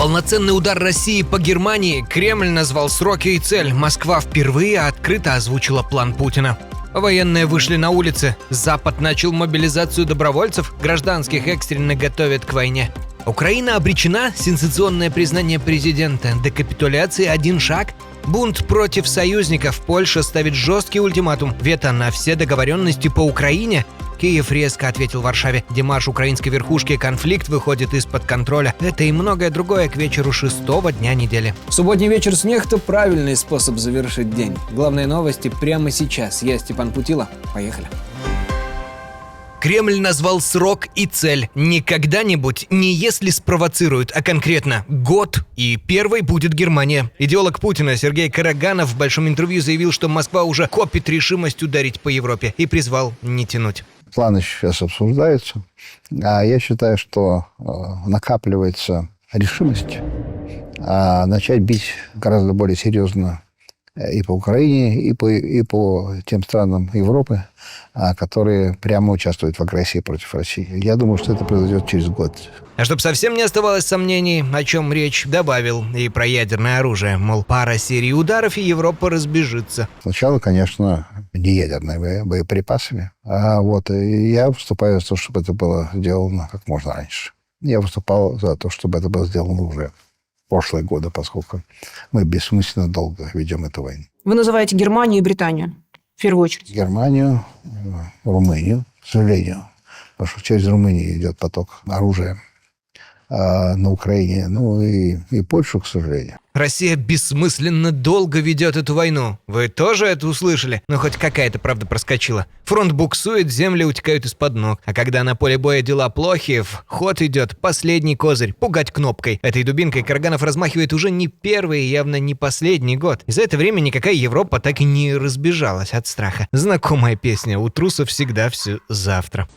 Полноценный удар России по Германии Кремль назвал сроки и цель. Москва впервые открыто озвучила план Путина. Военные вышли на улицы. Запад начал мобилизацию добровольцев. Гражданских экстренно готовят к войне. Украина обречена. Сенсационное признание президента. До капитуляции один шаг. Бунт против союзников. Польша ставит жесткий ультиматум. Вето на все договоренности по Украине. Киев резко ответил Варшаве. Демарш украинской верхушки, конфликт выходит из-под контроля. Это и многое другое к вечеру 6-го дня недели. Субботний вечер снег – это правильный способ завершить день. Главные новости прямо сейчас. Я Степан Путила. Поехали. Кремль назвал срок и цель. Не когда-нибудь, не если спровоцируют, а конкретно год, и первой будет Германия. Идеолог Путина Сергей Караганов в большом интервью заявил, что Москва уже копит решимость ударить по Европе, и призвал не тянуть. Планы сейчас обсуждаются, а я считаю, что накапливается решимость начать бить гораздо более серьезно и по Украине, и по тем странам Европы, которые прямо участвуют в агрессии против России. Я думаю, что это произойдет через год. А чтобы совсем не оставалось сомнений, о чем речь, добавил и про ядерное оружие. Мол, пара серий ударов, и Европа разбежится. Сначала, конечно, не ядерными боеприпасами. И я выступаю за то, чтобы это было сделано как можно раньше. Я выступал за то, чтобы это было сделано уже прошлые годы, поскольку мы бессмысленно долго ведем эту войну. Вы называете Германию и Британию в первую очередь? Германию, Румынию, к сожалению. Потому что через Румынию идет поток оружия на Украине, и Польшу, к сожалению. Россия бессмысленно долго ведет эту войну. Вы тоже это услышали? Но хоть какая-то правда проскочила. Фронт буксует, земли утекают из-под ног. А когда на поле боя дела плохи, в ход идет последний козырь – пугать кнопкой. Этой дубинкой Караганов размахивает уже не первый и явно не последний год. И за это время никакая Европа так и не разбежалась от страха. Знакомая песня «У трусов всегда все завтра».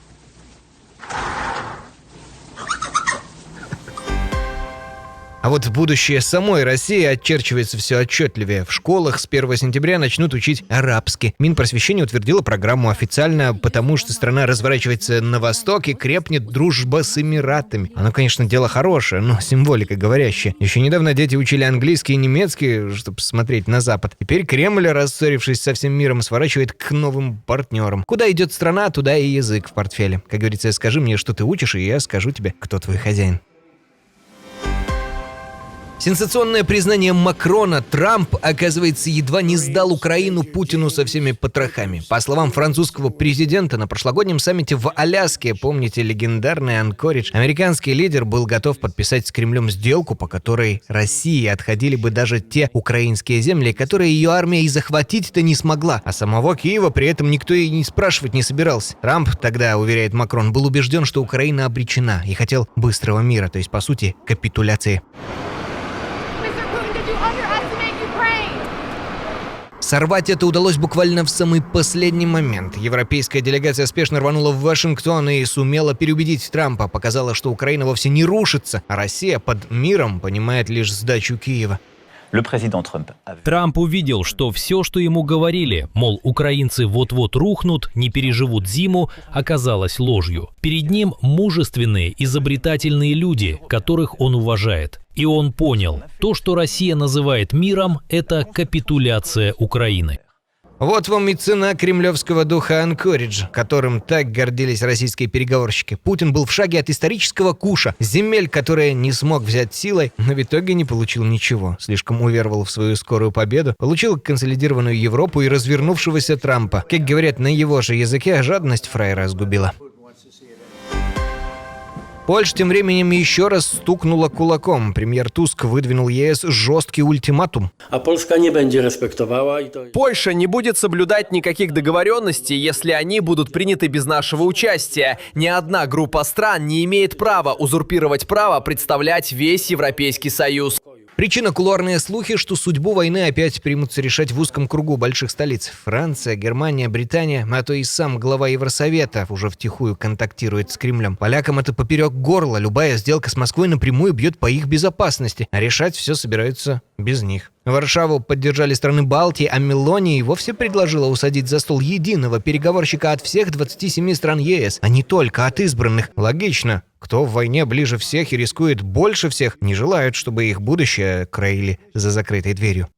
А вот будущее самой России очерчивается все отчетливее. В школах с 1 сентября начнут учить арабский. Минпросвещение утвердило программу официально, потому что страна разворачивается на восток и крепнет дружба с Эмиратами. Оно, конечно, дело хорошее, но символика говорящая. Еще недавно дети учили английский и немецкий, чтобы смотреть на Запад. Теперь Кремль, рассорившись со всем миром, сворачивает к новым партнерам. Куда идет страна, туда и язык в портфеле. Как говорится, скажи мне, что ты учишь, и я скажу тебе, кто твой хозяин. Сенсационное признание Макрона: Трамп, оказывается, едва не сдал Украину Путину со всеми потрохами. По словам французского президента, на прошлогоднем саммите в Аляске, помните легендарный Анкоридж, американский лидер был готов подписать с Кремлем сделку, по которой России отходили бы даже те украинские земли, которые ее армия и захватить-то не смогла, а самого Киева при этом никто и не спрашивать не собирался. Трамп тогда, уверяет Макрон, был убежден, что Украина обречена и хотел быстрого мира, то есть, по сути, капитуляции. Сорвать это удалось буквально в самый последний момент. Европейская делегация спешно рванула в Вашингтон и сумела переубедить Трампа. Показала, что Украина вовсе не рушится, а Россия под миром понимает лишь сдачу Киева. Трамп увидел, что все, что ему говорили, мол, украинцы вот-вот рухнут, не переживут зиму, оказалось ложью. Перед ним мужественные, изобретательные люди, которых он уважает. И он понял, то, что Россия называет миром, это капитуляция Украины. Вот вам и цена кремлевского духа Анкоридж, которым так гордились российские переговорщики. Путин был в шаге от исторического куша, земель, которые не смог взять силой, но в итоге не получил ничего. Слишком уверовал в свою скорую победу, получил консолидированную Европу и развернувшегося Трампа. Как говорят на его же языке, жадность фраера сгубила. Польша тем временем еще раз стукнула кулаком. Премьер Туск выдвинул ЕС жесткий ультиматум. Польша не будет соблюдать никаких договоренностей, если они будут приняты без нашего участия. Ни одна группа стран не имеет права узурпировать право представлять весь Европейский Союз. Причина – кулуарные слухи, что судьбу войны опять примутся решать в узком кругу больших столиц. Франция, Германия, Британия, а то и сам глава Евросовета уже втихую контактирует с Кремлем. Полякам это поперек горла. Любая сделка с Москвой напрямую бьет по их безопасности. А решать все собираются без них. Варшаву поддержали страны Балтии, а Мелони и вовсе предложила усадить за стол единого переговорщика от всех 27 стран ЕС, а не только от избранных. Логично. Кто в войне ближе всех и рискует больше всех, не желают, чтобы их будущее краили за закрытой дверью.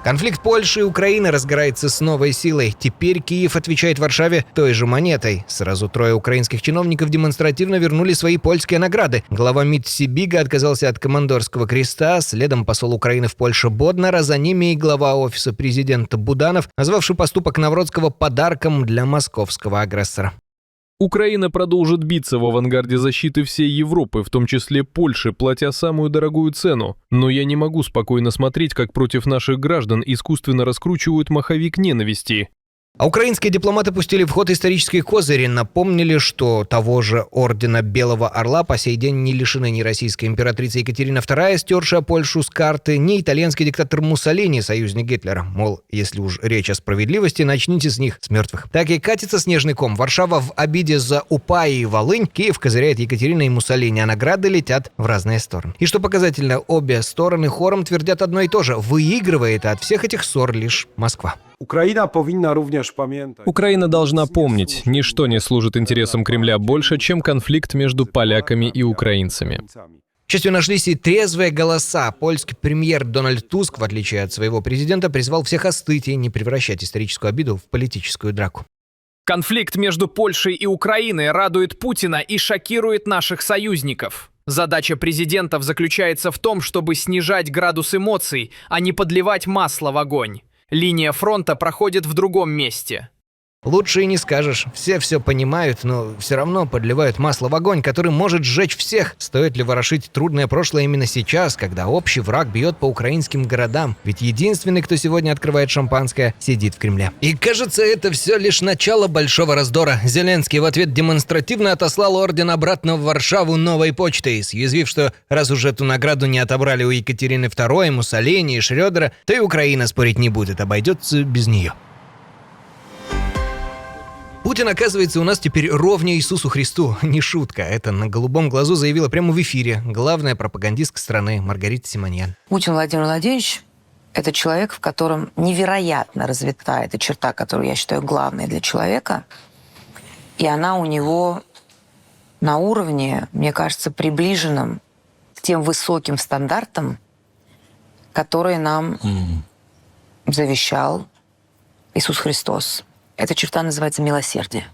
Конфликт Польши и Украины разгорается с новой силой. Теперь Киев отвечает Варшаве той же монетой. Сразу 3 украинских чиновников демонстративно вернули свои польские награды. Глава МИД Сибига отказался от командорского креста, следом посол Украины в Польше Боднар, а за ними и глава офиса президента Буданов, назвавший поступок Навродского подарком для московского агрессора. Украина продолжит биться в авангарде защиты всей Европы, в том числе Польши, платя самую дорогую цену. Но я не могу спокойно смотреть, как против наших граждан искусственно раскручивают маховик ненависти. А украинские дипломаты пустили в ход исторические козыри, напомнили, что того же ордена Белого Орла по сей день не лишены ни российская императрица Екатерина II, стершая Польшу с карты, ни итальянский диктатор Муссолини, союзник Гитлера. Мол, если уж речь о справедливости, начните с них, с мертвых. Так и катится снежный ком. Варшава в обиде за УПА и Волынь, Киев козыряет Екатерина и Муссолини, а награды летят в разные стороны. И что показательно, обе стороны хором твердят одно и то же. Выигрывает от всех этих ссор лишь Москва. Украина должна помнить, ничто не служит интересам Кремля больше, чем конфликт между поляками и украинцами. К счастью, нашлись и трезвые голоса. Польский премьер Дональд Туск, в отличие от своего президента, призвал всех остыть и не превращать историческую обиду в политическую драку. Конфликт между Польшей и Украиной радует Путина и шокирует наших союзников. Задача президентов заключается в том, чтобы снижать градус эмоций, а не подливать масло в огонь. Линия фронта проходит в другом месте. Лучше и не скажешь. Все понимают, но все равно подливают масло в огонь, который может сжечь всех. Стоит ли ворошить трудное прошлое именно сейчас, когда общий враг бьет по украинским городам? Ведь единственный, кто сегодня открывает шампанское, сидит в Кремле. И кажется, это все лишь начало большого раздора. Зеленский в ответ демонстративно отослал орден обратно в Варшаву новой почтой, съязвив, что раз уже эту награду не отобрали у Екатерины II, Муссолини и Шрёдера, то и Украина спорить не будет, обойдется без нее. Путин, оказывается, у нас теперь ровня Иисусу Христу. Не шутка, это на голубом глазу заявила прямо в эфире главная пропагандистка страны Маргарита Симоньян. Путин Владимир Владимирович – это человек, в котором невероятно развита эта черта, которую я считаю главной для человека. И она у него на уровне, мне кажется, приближенном к тем высоким стандартам, которые нам завещал Иисус Христос. Эта черта называется милосердие.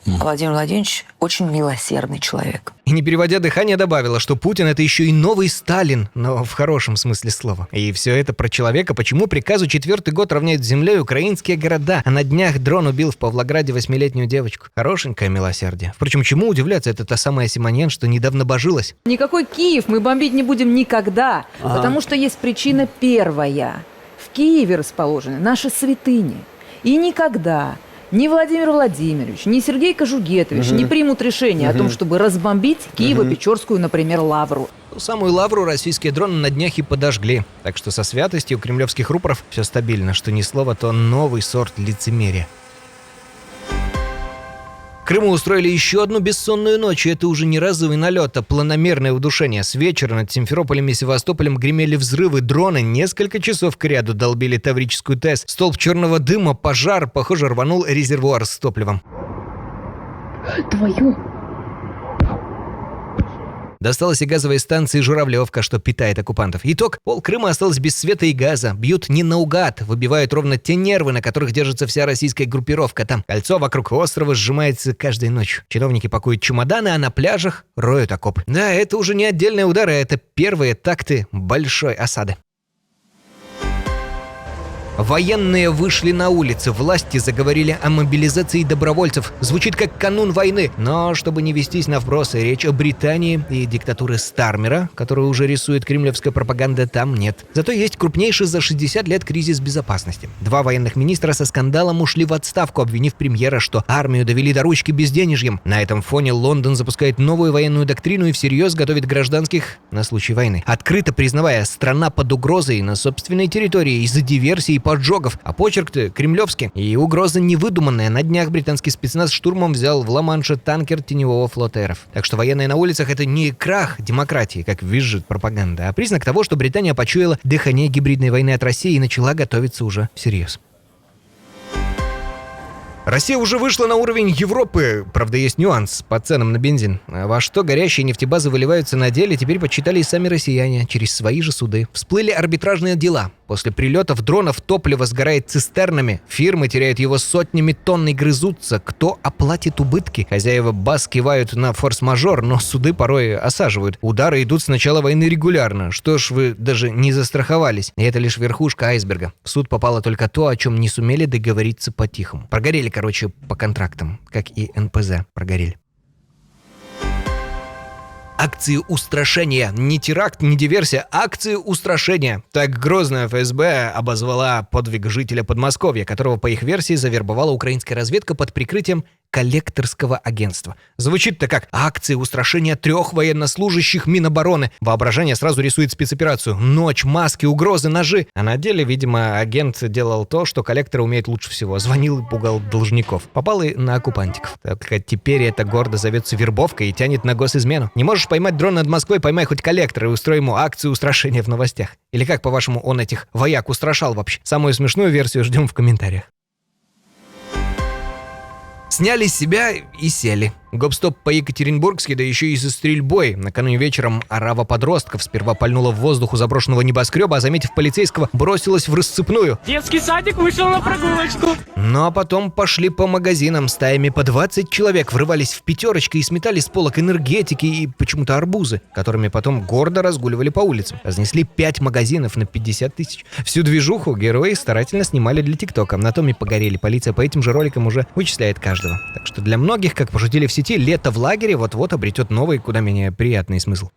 Владимир Владимирович очень милосердный человек. И не переводя дыхание, добавила, что Путин — это еще и новый Сталин, но в хорошем смысле слова. И все это про человека, почему приказу 4-й год равняют с землей украинские города, а на днях дрон убил в Павлограде 8-летнюю девочку. Хорошенькое милосердие. Впрочем, чему удивляться, это та самая Симоньян, что недавно божилась. Никакой Киев мы бомбить не будем никогда, потому что есть причина первая. В Киеве расположены наши святыни. И никогда ни Владимир Владимирович, ни Сергей Кожугетович не примут решение о том, чтобы разбомбить Киево-Печорскую, например, лавру. Ту самую лавру российские дроны на днях и подожгли. Так что со святостью у кремлевских рупоров все стабильно. Что ни слово, то новый сорт лицемерия. В Крыму устроили еще одну бессонную ночь, и это уже не разовый налет, а планомерное удушение. С вечера над Симферополем и Севастополем гремели взрывы, дроны несколько часов кряду долбили Таврическую ТЭС. Столб черного дыма, пожар, похоже, рванул резервуар с топливом. Твою! Досталась и газовой станции «Журавлевка», что питает оккупантов. Итог: пол Крыма осталось без света и газа. Бьют не наугад, выбивают ровно те нервы, на которых держится вся российская группировка. Там кольцо вокруг острова сжимается каждой ночью. Чиновники пакуют чемоданы, а на пляжах роют окоп. Да, это уже не отдельные удары, а это первые такты большой осады. Военные вышли на улицы, власти заговорили о мобилизации добровольцев. Звучит как канун войны, но чтобы не вестись на вбросы, речь о Британии и диктатуре Стармера, которую уже рисует кремлевская пропаганда, там нет. Зато есть крупнейший за 60 лет кризис безопасности. 2 военных министра со скандалом ушли в отставку, обвинив премьера, что армию довели до ручки безденежьем. На этом фоне Лондон запускает новую военную доктрину и всерьез готовит гражданских на случай войны. Открыто признавая, страна под угрозой на собственной территории из-за диверсии и поджогов, а почерк-то кремлевский. И угроза невыдуманная. На днях британский спецназ штурмом взял в Ла-Манше танкер теневого флота РФ. Так что военные на улицах — это не крах демократии, как визжит пропаганда, а признак того, что Британия почуяла дыхание гибридной войны от России и начала готовиться уже всерьез. Россия уже вышла на уровень Европы. Правда, есть нюанс по ценам на бензин. Во что горящие нефтебазы выливаются на деле, теперь подсчитали и сами россияне через свои же суды. Всплыли арбитражные дела. После прилетов дронов топливо сгорает цистернами, фирмы теряют его сотнями тонн и грызутся. Кто оплатит убытки? Хозяева баз кивают на форс-мажор, но суды порой осаживают. Удары идут с начала войны регулярно. Что ж вы даже не застраховались? И это лишь верхушка айсберга. В суд попало только то, о чем не сумели договориться по-тихому. Прогорели, короче, по контрактам, как и НПЗ прогорели. Акции устрашения. Не теракт, не диверсия, акции устрашения. Так грозно ФСБ обозвала подвиг жителя Подмосковья, которого, по их версии, завербовала украинская разведка под прикрытием коллекторского агентства. Звучит-то как акции устрашения 3 военнослужащих Минобороны. Воображение сразу рисует спецоперацию. Ночь, маски, угрозы, ножи. А на деле, видимо, агент делал то, что коллекторы умеют лучше всего. Звонил и пугал должников. Попал и на оккупантиков. Только теперь это гордо зовется вербовкой и тянет на госизмену. Не можешь поймать дрон над Москвой, поймай хоть коллектора и устрой ему акцию устрашения в новостях. Или как, по-вашему, он этих вояк устрашал вообще? Самую смешную версию ждем в комментариях. Сняли с себя и сели. Гоп-стоп по-екатеринбургски, да еще и со стрельбой. Накануне вечером орава подростков сперва пальнула в воздух у заброшенного небоскреба, а заметив полицейского, бросилась в рассыпную. Детский садик вышел на прогулочку. Ну а потом пошли по магазинам. Стаями по 20 человек врывались в пятерочки и сметали с полок энергетики и почему-то арбузы, которыми потом гордо разгуливали по улицам. Разнесли 5 магазинов на 50 тысяч. Всю движуху герои старательно снимали для ТикТока. На том и погорели. Полиция по этим же роликам уже вычисляет каждого. Так что для многих, как пошутили в сети, лето в лагере вот-вот обретет новый, куда менее приятный смысл.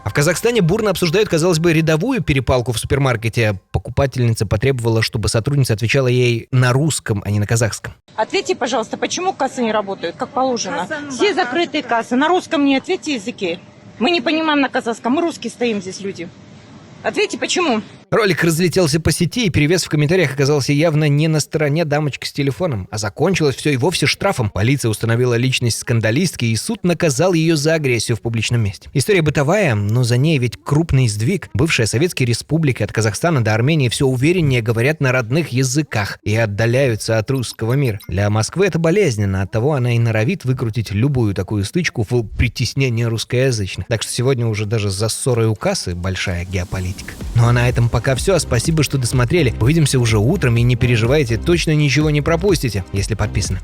А в Казахстане бурно обсуждают, казалось бы, рядовую перепалку в супермаркете. Покупательница потребовала, чтобы сотрудница отвечала ей на русском, а не на казахском. Ответьте, пожалуйста, почему кассы не работают, как положено? Все закрытые кассы. На русском не ответьте языки. Мы не понимаем на казахском. Мы русские стоим здесь люди. Ответьте, почему? Ролик разлетелся по сети, и перевес в комментариях оказался явно не на стороне дамочки с телефоном, а закончилось все и вовсе штрафом. Полиция установила личность скандалистки, и суд наказал ее за агрессию в публичном месте. История бытовая, но за ней ведь крупный сдвиг. Бывшие советские республики от Казахстана до Армении все увереннее говорят на родных языках и отдаляются от русского мира. Для Москвы это болезненно, оттого она и норовит выкрутить любую такую стычку в притеснение русскоязычных. Так что сегодня уже даже за ссорой у кассы большая геополитика. Ну а на этом пока все. Спасибо, что досмотрели. Увидимся уже утром и не переживайте, точно ничего не пропустите, если подписаны.